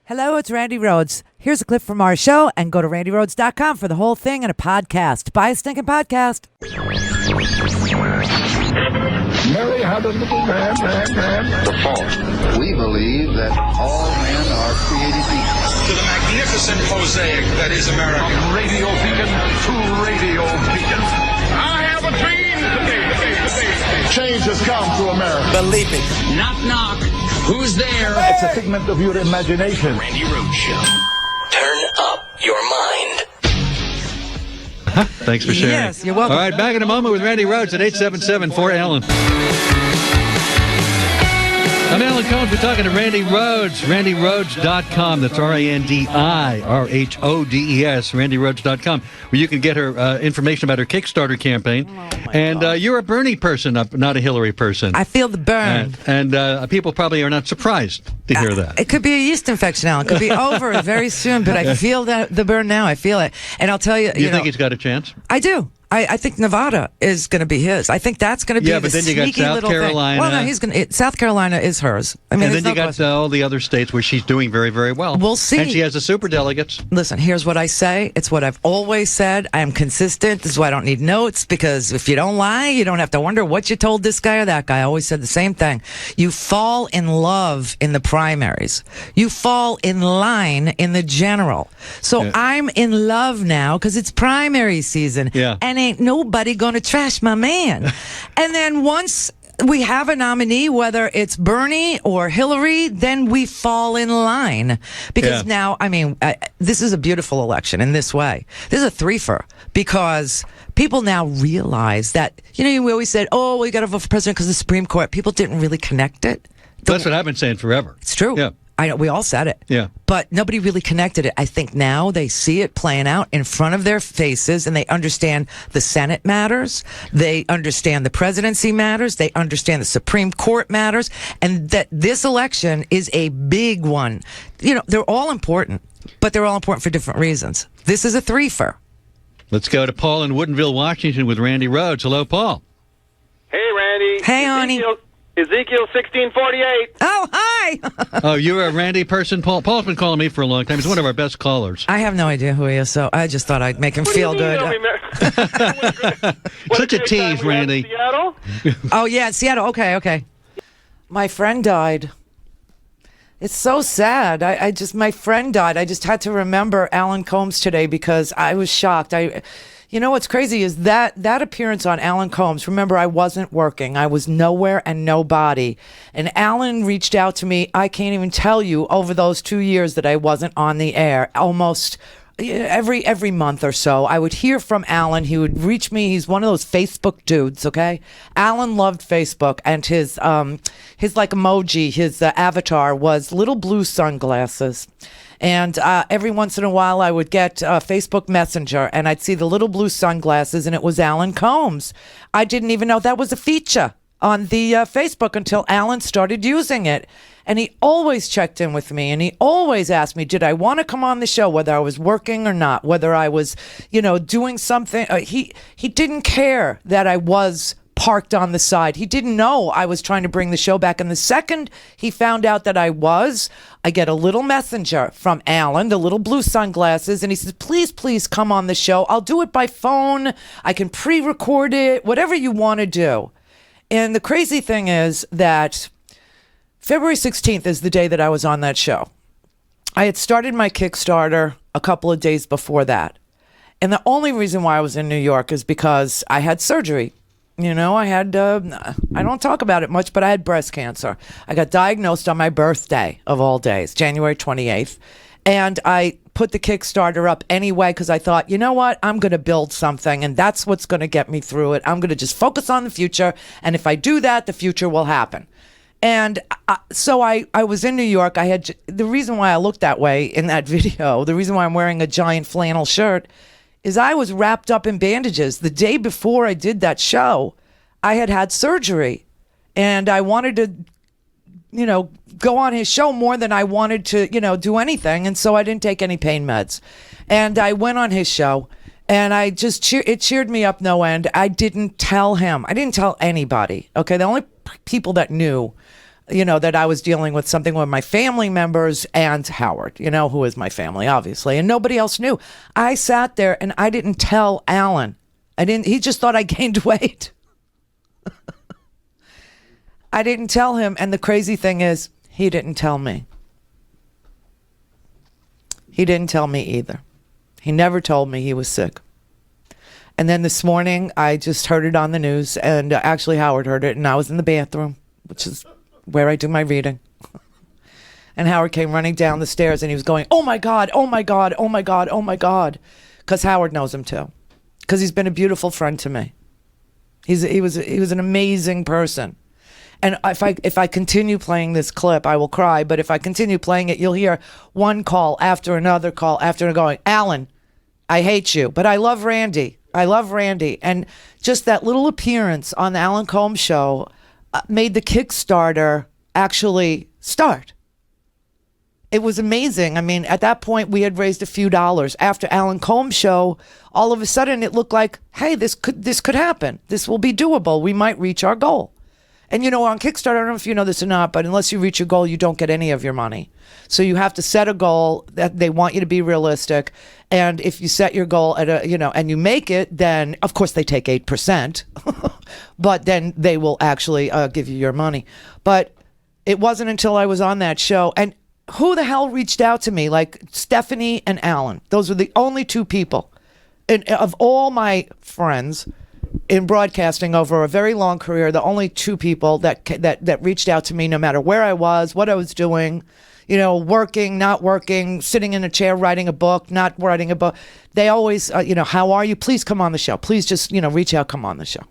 Hello, it's Randy Rhodes. Here's a clip from our show, and go to randyrhodes.com for the whole thing and a podcast. Buy a stinking podcast. Mary had a little man. The fault. We believe that all men are created equal. To the magnificent mosaic that is America. From radio beacon to radio beacon. I have a dream. Change has come to America. Believe it. Knock, knock. Who's there? It's a figment of your imagination. Randy Rhodes Show. Turn up your mind. Thanks for sharing. Yes, you're welcome. All right, back in a moment with Randy Rhodes at 877-4-ALLEN. I'm Alan Colmes. We're talking to Randy Rhodes. RandyRhodes.com. That's RANDIRHODES. RandyRhodes.com, where you can get her information about her Kickstarter campaign. You're a Bernie person, not a Hillary person. I feel the burn. And people probably are not surprised to hear that. It could be a yeast infection, Alan. It could be over very soon, but I feel the burn now. I feel it. And I'll tell you, You think he's got a chance? I do. I think Nevada is going to be his. I think that's going to be but the then you got sneaky South little Carolina. thing. Well, no, he's going to. South Carolina is hers. I mean, And then you got question. all the other states where she's doing very, very well. We'll see. And she has the superdelegates. Listen, here's what I say. It's what I've always said. I am consistent. This is why I don't need notes, because if you don't lie, you don't have to wonder what you told this guy or that guy. I always said the same thing. You fall in love in the primaries. You fall in line in the general. So I'm in love now because it's primary season. Yeah. And ain't nobody going to trash my man. And then once we have a nominee, whether it's Bernie or Hillary, then we fall in line. Because now, I mean, this is a beautiful election in this way. This is a threefer because people now realize that, we always said, oh, we got to vote for president because of the Supreme Court. People didn't really connect it. That's what I've been saying forever. It's true. Yeah. I know, we all said it. Yeah. But nobody really connected it. I think now they see it playing out in front of their faces, and they understand the Senate matters. They understand the presidency matters. They understand the Supreme Court matters, and that this election is a big one. They're all important, but they're all important for different reasons. This is a threefer. Let's go to Paul in Woodinville, Washington with Randy Rhodes. Hello, Paul. Hey, Randy. Hey, honey. Ezekiel 16:48. Oh, hi. Oh, you're a Randy person? Paul's been calling me for a long time. He's one of our best callers. I have no idea who he is, so I just thought I'd make him feel good. Such a tease, Randy. Seattle? Oh, yeah, Seattle. Okay. My friend died. It's so sad. My friend died. I just had to remember Alan Colmes today because I was shocked. You know what's crazy is that appearance on Alan Colmes. Remember, I wasn't working. I was nowhere and nobody. And Alan reached out to me. I can't even tell you over those 2 years that I wasn't on the air. Almost every month or so, I would hear from Alan. He would reach me. He's one of those Facebook dudes. Okay, Alan loved Facebook, and his like emoji, his avatar was little blue sunglasses. And every once in a while, I would get Facebook Messenger, and I'd see the little blue sunglasses, and it was Alan Colmes. I didn't even know that was a feature on the Facebook until Alan started using it. And he always checked in with me, and he always asked me, did I want to come on the show, whether I was working or not, whether I was, doing something. He didn't care that I was parked on the side. He didn't know I was trying to bring the show back. And the second he found out that I get a little messenger from Alan, the little blue sunglasses, and he says, please come on the show. I'll do it by phone. I can pre-record it, whatever you want to do. And the crazy thing is that February 16th is the day that I was on that show. I had started my Kickstarter a couple of days before that. And the only reason why I was in New York is because I had surgery. I had, I don't talk about it much, but I had breast cancer. I got diagnosed on my birthday of all days, January 28th. And I put the Kickstarter up anyway because I thought, you know what? I'm going to build something, and that's what's going to get me through it. I'm going to just focus on the future. And if I do that, the future will happen. And so I was in New York. The reason why I looked that way in that video, the reason why I'm wearing a giant flannel shirt, is I was wrapped up in bandages. The day before I did that show, I had surgery, and I wanted to, go on his show more than I wanted to, do anything. And so I didn't take any pain meds. And I went on his show, and it cheered me up no end. I didn't tell him. I didn't tell anybody. Okay. The only people that knew that I was dealing with something with my family members and Howard, who is my family, obviously, and nobody else knew. I sat there and I didn't tell Alan. He just thought I gained weight. I didn't tell him, and the crazy thing is, he didn't tell me. He didn't tell me either. He never told me he was sick. And then this morning, I just heard it on the news, and actually Howard heard it, and I was in the bathroom, which is where I do my reading. And Howard came running down the stairs, and he was going, "Oh my God, oh my God, oh my God, oh my God," because Howard knows him too, because he's been a beautiful friend to me. He was an amazing person. And if I continue playing this clip, I will cry. But if I continue playing it, you'll hear one call after another call after another going, "Alan, I hate you, but I love Randy. I love Randy." And just that little appearance on the Alan Colmes show made the Kickstarter actually start. It was amazing. I mean, at that point, we had raised a few dollars. After Alan Colmes show, all of a sudden, it looked like, hey, this could happen. This will be doable. We might reach our goal. And on Kickstarter, I don't know if you know this or not, but unless you reach your goal, you don't get any of your money. So you have to set a goal that they want you to be realistic. And if you set your goal at and you make it, then of course they take 8%, but then they will actually give you your money. But it wasn't until I was on that show, and who the hell reached out to me? Like Stephanie and Alan. Those were the only two people, and of all my friends in broadcasting over a very long career, the only two people that reached out to me, no matter where I was, what I was doing, working, not working, sitting in a chair, writing a book, not writing a book. They always, "How are you? Please come on the show. Please just, reach out, come on the show."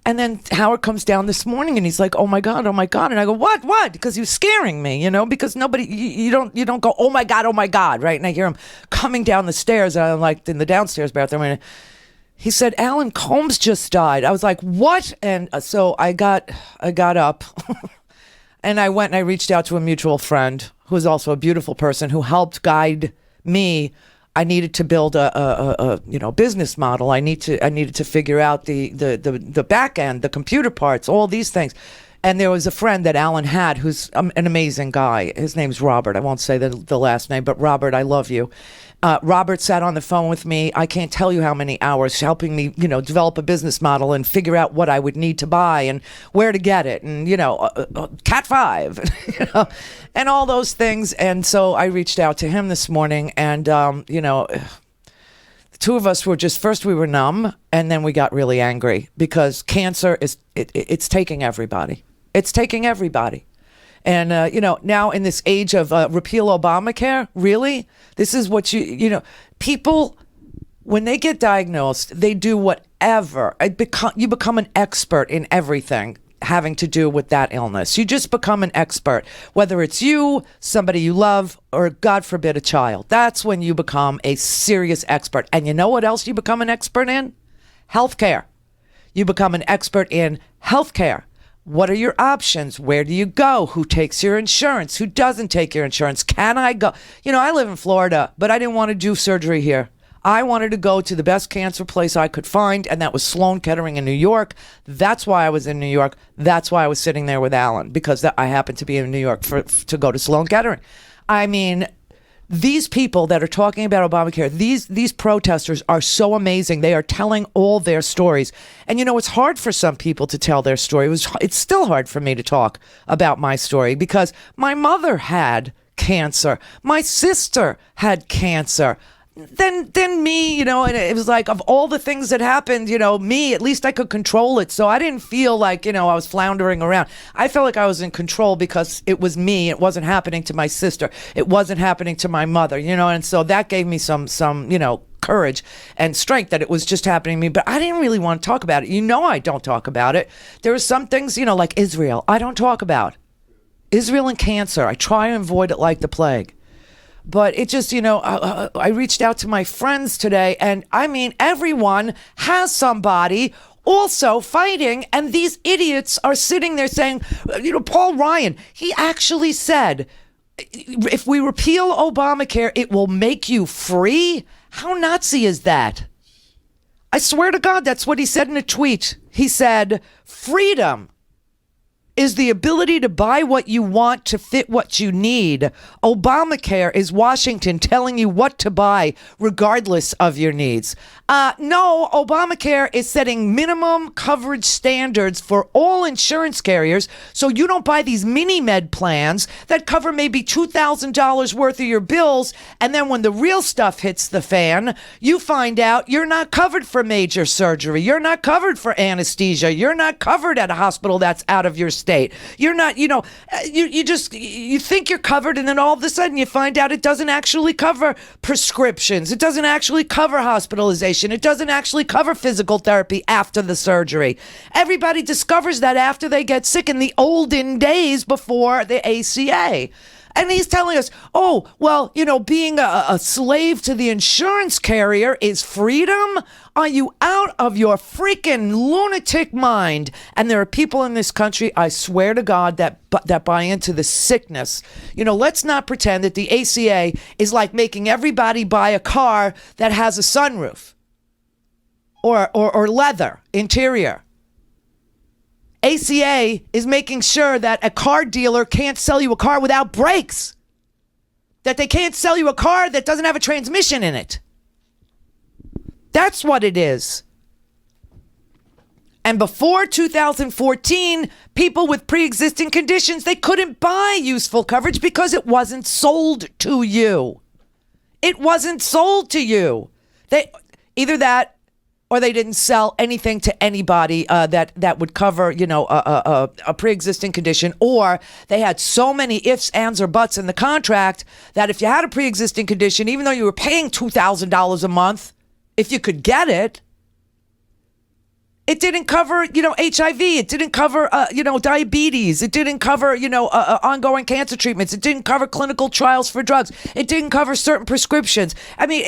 And then Howard comes down this morning and he's like, "Oh my God, oh my God." And I go, What? Because he was scaring me, because nobody, you don't go, oh my God, right? And I hear him coming down the stairs, and I'm like in the downstairs bathroom, and he said, "Alan Colmes just died." I was like, "What?" And so I got up and I went and I reached out to a mutual friend who is also a beautiful person who helped guide me. I needed to build a business model. I needed to figure out the back end, the computer parts, all these things. And there was a friend that Alan had who's an amazing guy. His name's Robert. I won't say the last name, but Robert, I love you. Robert sat on the phone with me. I can't tell you how many hours helping me, develop a business model and figure out what I would need to buy and where to get it and, Cat 5, and all those things. And so I reached out to him this morning and, the two of us were first we were numb and then we got really angry because cancer it's taking everybody. It's taking everybody. And, now in this age of repeal Obamacare, really? This is what people, when they get diagnosed, they do whatever. You become an expert in everything having to do with that illness. You just become an expert, whether it's you, somebody you love, or God forbid, a child. That's when you become a serious expert. And you know what else you become an expert in? Healthcare. You become an expert in healthcare. What are your options? Where do you go? Who takes your insurance? Who doesn't take your insurance? Can I go? I live in Florida, but I didn't want to do surgery here. I wanted to go to the best cancer place I could find, and that was Sloan Kettering in New York. That's why I was in New York. That's why I was sitting there with Alan, because I happened to be in New York to go to Sloan Kettering. I mean, these people that are talking about Obamacare, these protesters are so amazing. They are telling all their stories. And it's hard for some people to tell their story. It's still hard for me to talk about my story because my mother had cancer. My sister had cancer. Then me, and it was like of all the things that happened, me, at least I could control it. So I didn't feel like, I was floundering around. I felt like I was in control because it was me. It wasn't happening to my sister. It wasn't happening to my mother, and so that gave me some courage and strength that it was just happening to me. But I didn't really want to talk about it. I don't talk about it. There are some things, like Israel, I don't talk about. Israel and cancer, I try and avoid it like the plague. But it just, I reached out to my friends today, and I mean, everyone has somebody also fighting, and these idiots are sitting there saying, Paul Ryan, he actually said, if we repeal Obamacare, it will make you free. How Nazi is that? I swear to God, that's what he said in a tweet. He said, freedom is the ability to buy what you want to fit what you need. Obamacare is Washington telling you what to buy regardless of your needs. No, Obamacare is setting minimum coverage standards for all insurance carriers so you don't buy these mini-med plans that cover maybe $2,000 worth of your bills, and then when the real stuff hits the fan, you find out you're not covered for major surgery, you're not covered for anesthesia, you're not covered at a hospital that's out of your state. You're not, you think you're covered, and then all of a sudden you find out it doesn't actually cover prescriptions. It doesn't actually cover hospitalization. It doesn't actually cover physical therapy after the surgery. Everybody discovers that after they get sick in the olden days before the ACA. And he's telling us, oh, well, being a slave to the insurance carrier is freedom? Are you out of your freaking lunatic mind? And there are people in this country, I swear to God, that buy into the sickness. Let's not pretend that the ACA is like making everybody buy a car that has a sunroof or leather interior. ACA is making sure that a car dealer can't sell you a car without brakes. That they can't sell you a car that doesn't have a transmission in it. That's what it is. And before 2014, people with pre-existing conditions, they couldn't buy useful coverage because it wasn't sold to you. It wasn't sold to you. Either that, or they didn't sell anything to anybody that would cover, a pre-existing condition, or they had so many ifs, ands, or buts in the contract that if you had a pre-existing condition, even though you were paying $2,000 a month, if you could get it, it didn't cover, HIV. It didn't cover, diabetes. It didn't cover, ongoing cancer treatments. It didn't cover clinical trials for drugs. It didn't cover certain prescriptions. I mean,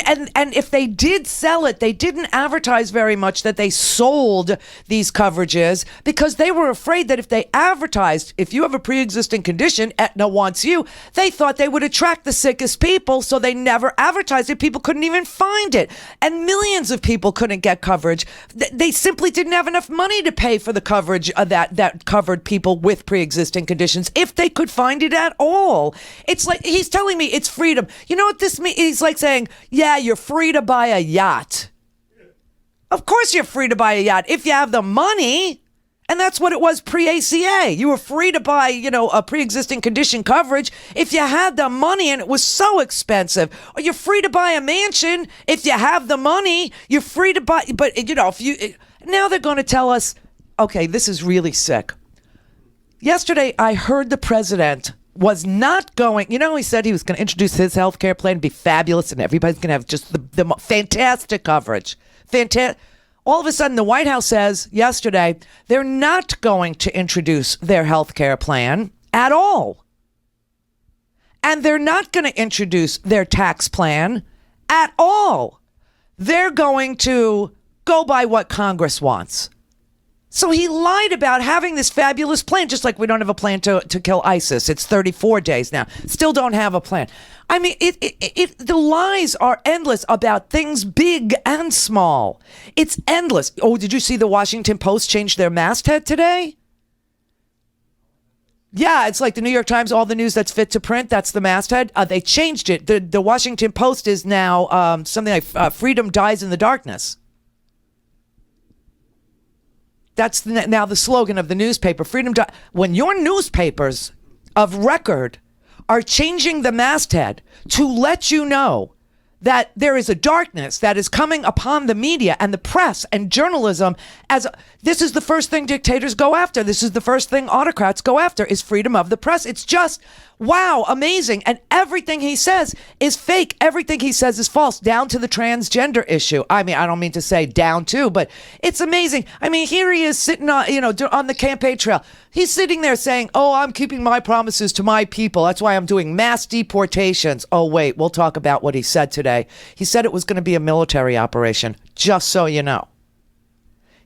and if they did sell it, they didn't advertise very much that they sold these coverages because they were afraid that if they advertised, if you have a pre-existing condition, Aetna wants you, they thought they would attract the sickest people, so they never advertised it. People couldn't even find it. And millions of people couldn't get coverage. They simply didn't have enough money to pay for the coverage that covered people with pre-existing conditions if they could find it at all. It's like he's telling me it's freedom. You know what this means? He's like saying, yeah, you're free to buy a yacht. Of course you're free to buy a yacht if you have the money. And that's what it was pre-ACA. You were free to buy, a pre-existing condition coverage if you had the money, and it was so expensive. Or you're free to buy a mansion if you have the money. You're free to buy, but now they're going to tell us, okay, this is really sick. Yesterday, I heard the president was not going, he said he was going to introduce his health care plan, be fabulous, and everybody's going to have just the fantastic coverage. Fantastic. All of a sudden, the White House says yesterday they're not going to introduce their health care plan at all. And they're not going to introduce their tax plan at all. They're going to go by what Congress wants. So he lied about having this fabulous plan, just like we don't have a plan to kill ISIS. It's 34 days now. Still don't have a plan. I mean, the lies are endless about things big and small. It's endless. Oh, did you see the Washington Post change their masthead today? Yeah, it's like the New York Times, all the news that's fit to print, that's the masthead. They changed it. The Washington Post is now something like freedom dies in the darkness. That's now the slogan of the newspaper. When your newspapers of record are changing the masthead to let you know that there is a darkness that is coming upon the media and the press and journalism, this is the first thing dictators go after. This is the first thing autocrats go after, is freedom of the press. It's just, wow, amazing. And everything he says is fake. Everything he says is false, down to the transgender issue. I mean, I don't mean to say down to, but it's amazing. I mean, here he is sitting on, on the campaign trail. He's sitting there saying, oh, I'm keeping my promises to my people. That's why I'm doing mass deportations. Oh, wait, we'll talk about what he said today. He said it was going to be a military operation, just so you know.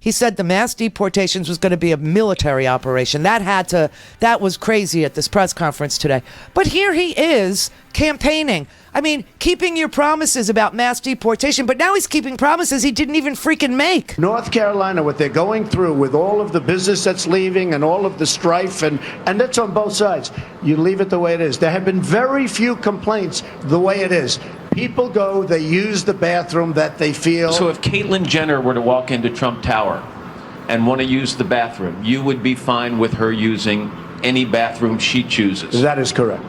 He said the mass deportations was going to be a military operation. That was crazy at this press conference today. But here he is campaigning. I mean, keeping your promises about mass deportation, but now he's keeping promises he didn't even freaking make. North Carolina, what they're going through with all of the business that's leaving and all of the strife, and that's on both sides. You leave it the way it is. There have been very few complaints the way it is. People go, they use the bathroom that they feel. So if Caitlyn Jenner were to walk into Trump Tower and want to use the bathroom, you would be fine with her using any bathroom she chooses? That is correct.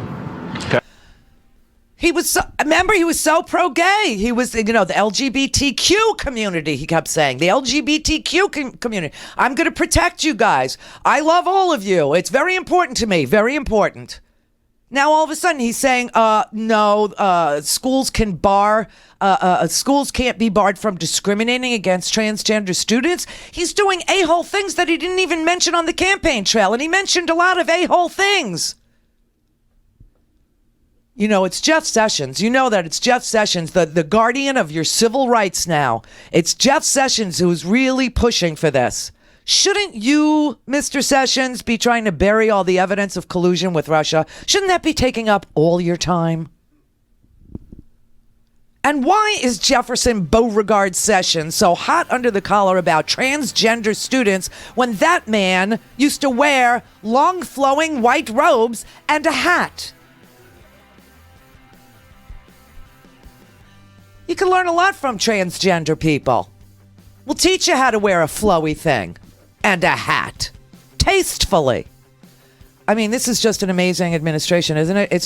He was so pro-gay. He was, the LGBTQ community, he kept saying. The LGBTQ community. I'm going to protect you guys. I love all of you. It's very important to me. Very important. Now, all of a sudden, he's saying, no, schools can't be barred from discriminating against transgender students. He's doing a-hole things that he didn't even mention on the campaign trail, and he mentioned a lot of a-hole things. You know, it's Jeff Sessions. You know that it's Jeff Sessions, the guardian of your civil rights now. It's Jeff Sessions who's really pushing for this. Shouldn't you, Mr. Sessions, be trying to bury all the evidence of collusion with Russia? Shouldn't that be taking up all your time? And why is Jefferson Beauregard Sessions so hot under the collar about transgender students when that man used to wear long flowing white robes and a hat? You can learn a lot from transgender people. We'll teach you how to wear a flowy thing and a hat tastefully. I mean, this is just an amazing administration, isn't it? It's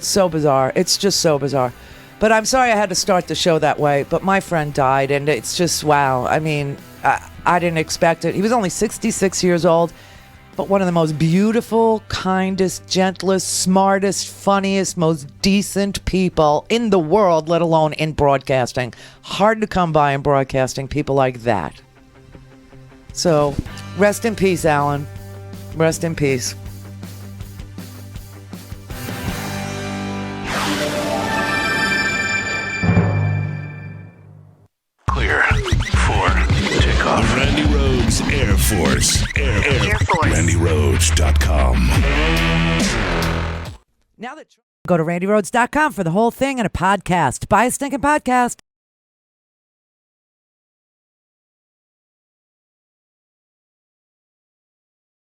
so bizarre. It's just so bizarre. But I'm sorry I had to start the show that way, but my friend died, and it's just, wow. I mean, I didn't expect it. He was only 66 years old, but one of the most beautiful, kindest, gentlest, smartest, funniest, most decent people in the world, let alone in broadcasting. Hard to come by in broadcasting, people like that. So, rest in peace, Alan. Rest in peace. Clear for takeoff. Randy Rhodes Air Force. Air Force. RandyRhodes.com. Now that go to RandyRhodes.com for the whole thing and a podcast. Buy a stinking podcast.